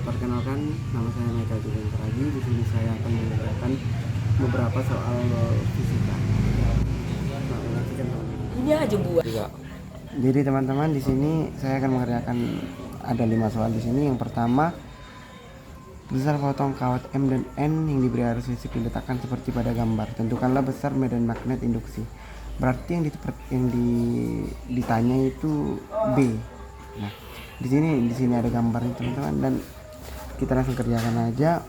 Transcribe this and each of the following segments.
Perkenalkan, nama saya Michael Juventragi. Di sini saya akan mengerjakan beberapa soal fisika. Nah, perhatikan teman-teman. Ini aja buat. Jadi teman-teman, di sini saya akan mengerjakan ada 5 soal di sini. Yang pertama, besar potong kawat M dan N yang diberi arus listrik diletakkan seperti pada gambar. Tentukanlah besar medan magnet induksi. Berarti yang ditanya itu B. Nah, di sini ada gambarnya teman-teman, dan kita langsung kerjakan aja.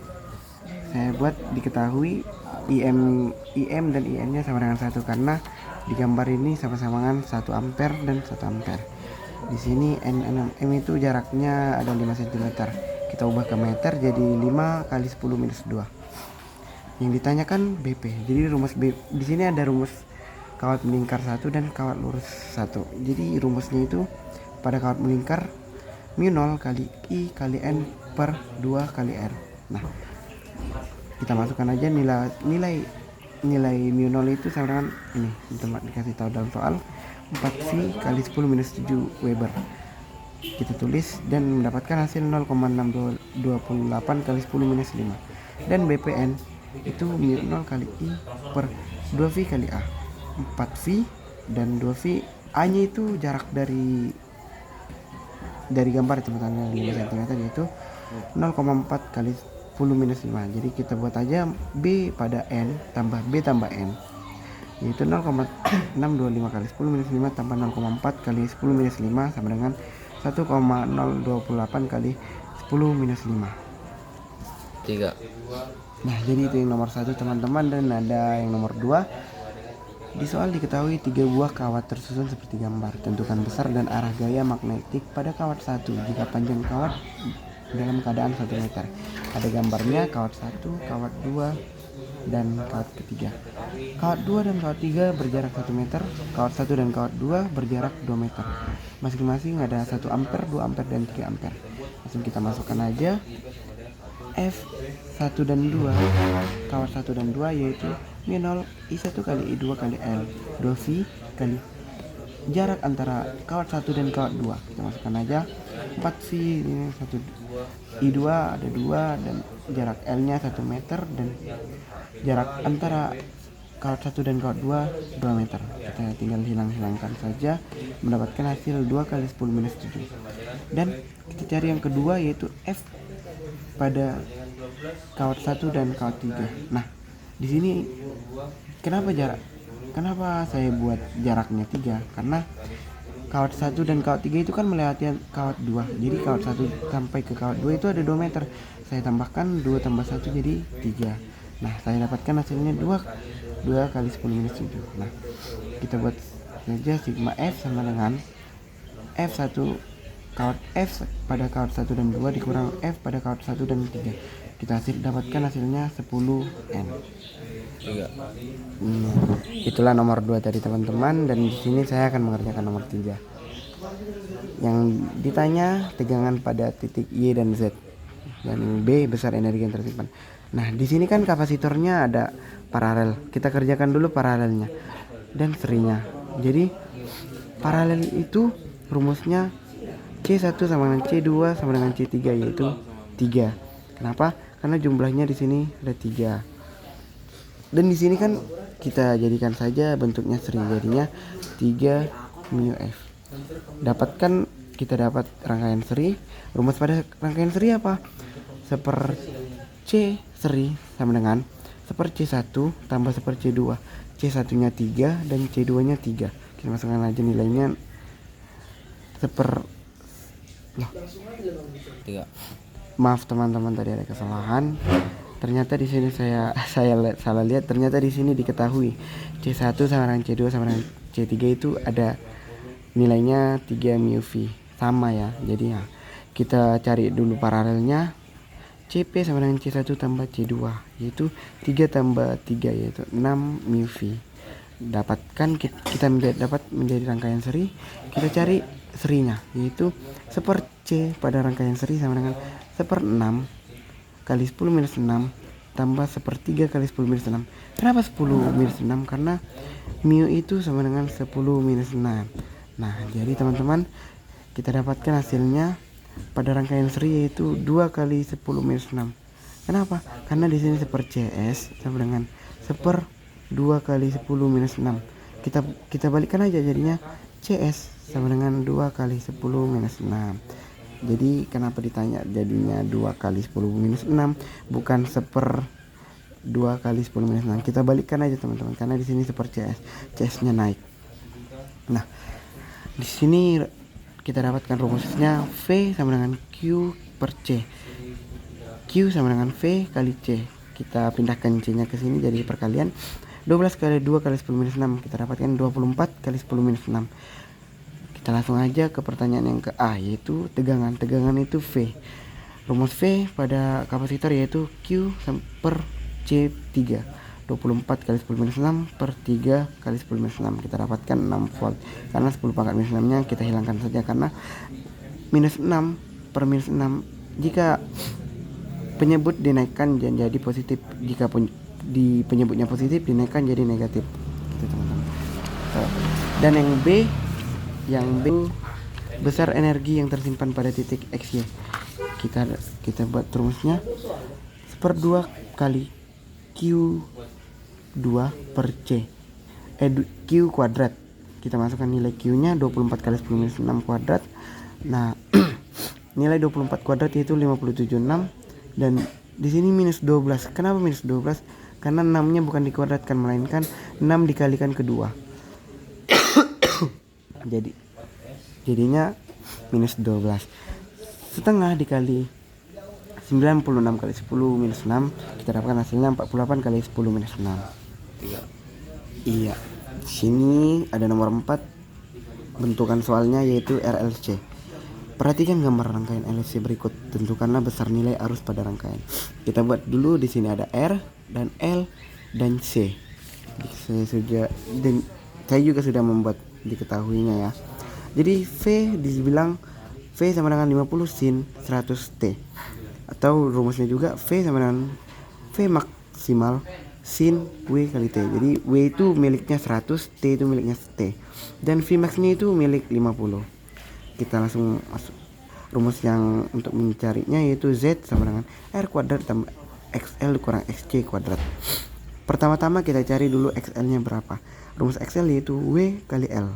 Saya buat diketahui IM dan IN-nya sama dengan 1 karena di gambar ini sama-samaan 1 ampere dan 1 ampere. Di sini M itu jaraknya ada 5 cm. Kita ubah ke meter jadi 5 kali 10 minus 2. Yang ditanyakan BP. Jadi rumus B di sini ada rumus kawat melingkar 1 dan kawat lurus 1. Jadi rumusnya itu pada kawat melingkar mu0 kali I kali N per 2 kali R. Nah, kita masukkan aja nilai mu0 itu sama dengan ini, teman dikasih tahu dalam soal 4V kali 10 minus 7 Weber. Kita tulis dan mendapatkan hasil 0,628 kali 10 minus 5. Dan BPN itu mu0 kali I per 2V kali A. 4V dan 2V, A nya itu jarak dari gambar teman-teman 5 cm, yaitu 0,4 kali 10 minus 5. Jadi kita buat aja B pada N tambah B tambah N, yaitu 0,625 kali 10 minus 5 tambah 0,4 kali 10 minus 5 sama dengan 1,028 kali 10 minus 5. 3. Nah, jadi itu yang nomor 1 teman-teman, dan ada yang nomor 2. Di soal diketahui 3 buah kawat tersusun seperti gambar. Tentukan besar dan arah gaya magnetik pada kawat 1 jika panjang kawat dalam keadaan 1 meter. Ada gambarnya kawat 1, kawat 2, dan kawat ketiga. Kawat 2 dan kawat 3 berjarak 1 meter. Kawat 1 dan kawat 2 berjarak 2 meter. Masing-masing ada 1 ampere, 2 ampere, dan 3 ampere. Langsung kita masukkan aja F1 dan 2, kawat 1 dan 2 yaitu mu0 I1 kali I2 kali L 2V kali jarak antara kawat 1 dan kawat 2. Kita masukkan aja 4V, ini 1 I2 ada 2 dan jarak L nya 1 meter, dan jarak antara kawat 1 dan kawat 2 2 meter. Kita tinggal hilangkan saja, mendapatkan hasil 2 kali 10 minus 7. Dan kita cari yang kedua yaitu F pada kawat 1 dan kawat 3. Nah, di sini kenapa saya buat jaraknya 3? Karena kawat 1 dan kawat 3 itu kan melewati kawat 2. Jadi kawat 1 sampai ke kawat 2 itu ada 2 meter. Saya tambahkan 2 tambah 1 jadi 3. Nah, saya dapatkan hasilnya 2 kali 10 minus 7. Nah, kita buat saja sigma F sama dengan F1 kawat F pada kawat 1 dan 2 dikurang F pada kawat 1 dan 3. Kita dapatkan hasilnya 10N. Itulah nomor 2 tadi teman-teman, dan di sini saya akan mengerjakan nomor 3. Yang ditanya tegangan pada titik Y dan Z, dan B besar energi yang tersimpan. Nah, di sini kan kapasitornya ada paralel. Kita kerjakan dulu paralelnya dan serinya. Jadi paralel itu rumusnya C1 sama dengan C2 sama dengan C3, yaitu 3. Kenapa? Karena jumlahnya di sini ada 3. Dan di sini kan kita jadikan saja bentuknya seri, jadinya 3 mu F. Kita dapat rangkaian seri. Rumus pada rangkaian seri apa? Seper C seri sama dengan seper C1 tambah seper C2. C1 nya 3 dan C2 nya 3. Kita masukkan aja nilainya seper 3. Maaf teman-teman, tadi ada kesalahan. Ternyata di sini saya salah lihat. Ternyata di sini diketahui C1 sama dengan C2 sama dengan C3 itu ada nilainya 3 mu V. Sama ya. Jadi ya, kita cari dulu paralelnya. CP sama dengan C1 tambah C2 yaitu 3 tambah 3 yaitu 6 mu V. Kita dapat menjadi rangkaian seri. Kita cari serinya, yaitu seper C pada rangkaian seri sama dengan seper 6 kali 10 minus 6 tambah seper 3 kali 10 minus 6. Kenapa 10 minus 6? Karena mu itu sama dengan 10 minus 6. Nah, jadi teman-teman, kita dapatkan hasilnya pada rangkaian seri yaitu 2 kali 10 minus 6. Kenapa? Karena di sini seper CS sama dengan seper 2 kali 10 minus 6. Kita balikkan aja, jadinya CS sama dengan 2 kali 10 minus 6. Jadi kenapa ditanya jadinya 2 kali 10 minus 6 bukan seper 2 kali 10 minus 6. Kita balikkan aja teman-teman, karena di sini seper CS-nya naik. Nah, di sini kita dapatkan rumusnya V sama dengan Q per C. Q sama dengan V kali C. Kita pindahkan C nya ke sini jadi perkalian 12 kali 2 kali 10 minus 6. Kita dapatkan 24 kali 10 minus 6. Kita langsung aja ke pertanyaan yang ke A, yaitu tegangan. Tegangan itu V. Rumus V pada kapasitor yaitu Q per C3. 24 kali 10 minus 6 per 3 kali 10 minus 6. Kita dapatkan 6 volt. Karena 10 pangkat minus 6 nya kita hilangkan saja, karena minus 6 per minus 6 jika penyebut dinaikkan jadi positif, jika di penyebutnya positif dinaikkan jadi negatif, gitu teman-teman. Dan yang B besar energi yang tersimpan pada titik XY. Kita buat rumusnya 1/2 kali Q2 per C Q kuadrat. Kita masukkan nilai Q nya 24 kali 10 minus 6 kuadrat. Nah nilai 24 kuadrat yaitu 576, dan di sini minus 12. Kenapa minus 12? Karena 6 nya bukan dikuadratkan, melainkan 6 dikalikan kedua. Jadinya minus 12. Setengah dikali 96 kali 10 minus 6, kita dapatkan hasilnya 48 kali 10 minus 6. Iya. Sini ada nomor 4. Bentukan soalnya yaitu RLC. Perhatikan gambar rangkaian LC berikut. Tentukanlah besar nilai arus pada rangkaian. Kita buat dulu. Di sini ada R dan L dan C. Saya juga sudah membuat diketahuinya ya. Jadi V dibilang V sama dengan 50 sin 100 T. Atau rumusnya juga V sama dengan V maksimal sin W kali T. Jadi W itu miliknya 100, T itu miliknya T. Dan V maxnya itu milik 50. Kita langsung masuk rumus yang untuk mencarinya, yaitu Z sama dengan R kuadrat tambah XL kurang XC kuadrat. Pertama-tama kita cari dulu XL nya berapa. Rumus XL yaitu W kali L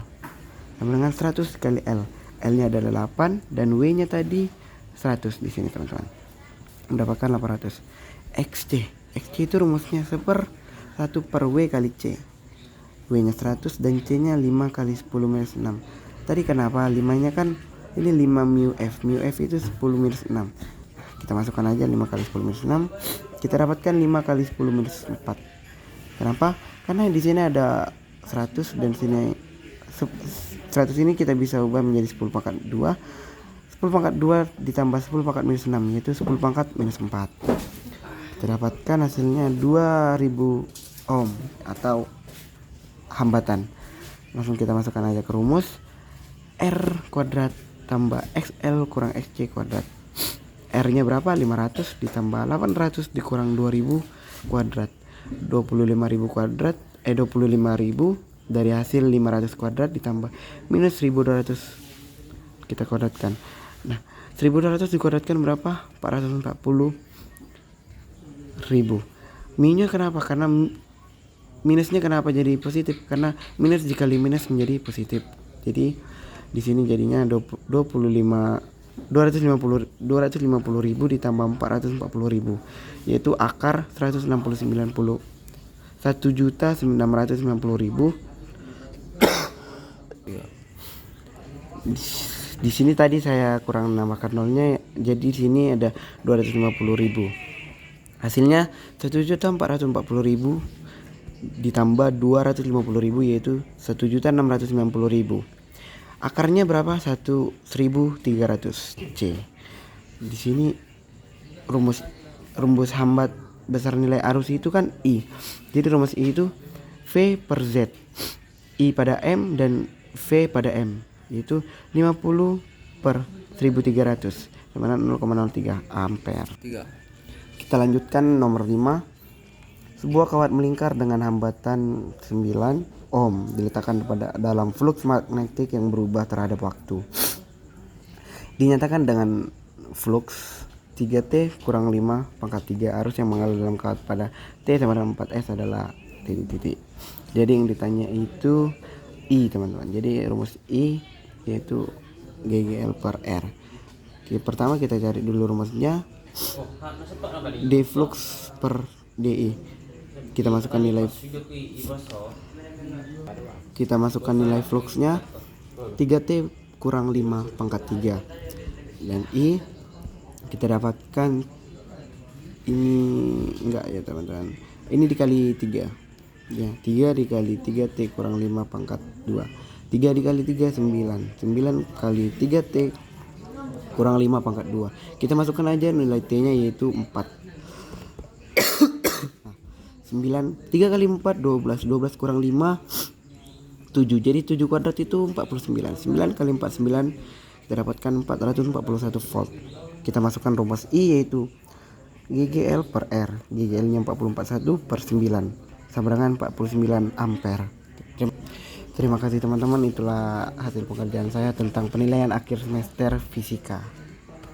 sama dengan 100 kali L. L nya adalah 8 dan W nya tadi 100 di sini teman-teman. Mendapatkan 800. XC itu rumusnya 1/1 per W kali C. W nya 100 dan C nya 5 kali 10 minus 6. Tadi kenapa 5 nya kan ini 5 mu F. Mu F itu 10 minus 6. Kita masukkan aja 5 kali 10 minus 6. Kita dapatkan 5 kali 10 minus 4. Kenapa? Karena di sini ada 100 dan sini 100 ini kita bisa ubah menjadi 10 pangkat 2. 10 pangkat 2 ditambah 10 pangkat minus 6 yaitu 10 pangkat minus 4. Kita dapatkan hasilnya 2000 ohm atau hambatan. Langsung kita masukkan aja ke rumus. R kuadrat tambah XL kurang XC kuadrat. R nya berapa? 500 ditambah 800 dikurang 2000 kuadrat. 25.000 kuadrat 25.000 dari hasil 500 kuadrat ditambah minus 1200 kita kuadratkan. Nah 1200 dikuadratkan berapa? 440.000. Minusnya kenapa? Karena minusnya kenapa jadi positif? Karena minus dikali minus menjadi positif. Jadi di sini jadinya 250.000 ditambah 440.000 yaitu akar 1.690.000. Di sini tadi saya kurang menambahkan nolnya, jadi di sini ada 250.000. Hasilnya 1.440.000 ditambah 250.000 yaitu 1.690.000. Akarnya berapa? 1.300 C. Di sini rumus hambat besar nilai arus itu kan I. Jadi rumus I itu V per Z. I pada M dan V pada M, yaitu 50 per 1.300 sama dengan 0,03 ampere. Kita lanjutkan nomor 5. Sebuah kawat melingkar dengan hambatan 9 ohm diletakkan dalam flux magnetik yang berubah terhadap waktu. dinyatakan dengan flux 3T kurang 5 pangkat 3 arus yang mengalir dalam kawat pada T sama dengan 4S adalah titik-titik. Jadi yang ditanya itu I teman-teman. Jadi rumus I yaitu GGL per R. Oke, pertama kita cari dulu rumusnya. D flux per DI. Kita masukkan nilai fluxnya 3T kurang 5 pangkat 3. Dan I kita dapatkan ini enggak ya teman-teman. Ini dikali 3. Ya, 3 dikali 3T kurang 5 pangkat 2. 3 dikali 3 9. 9 kali 3T kurang 5 pangkat 2. Kita masukkan aja nilai T-nya yaitu 4. 9 3 kali 4 12. 12 kurang 5 7. Jadi 7 kuadrat itu 49. 9 kali 4 9. Kita dapatkan 441 volt. Kita masukkan rumus I yaitu GGL per R. GGL-nya 441 per 9 sama dengan 49 ampere. Terima kasih teman-teman, itulah hasil pekerjaan saya tentang penilaian akhir semester fisika.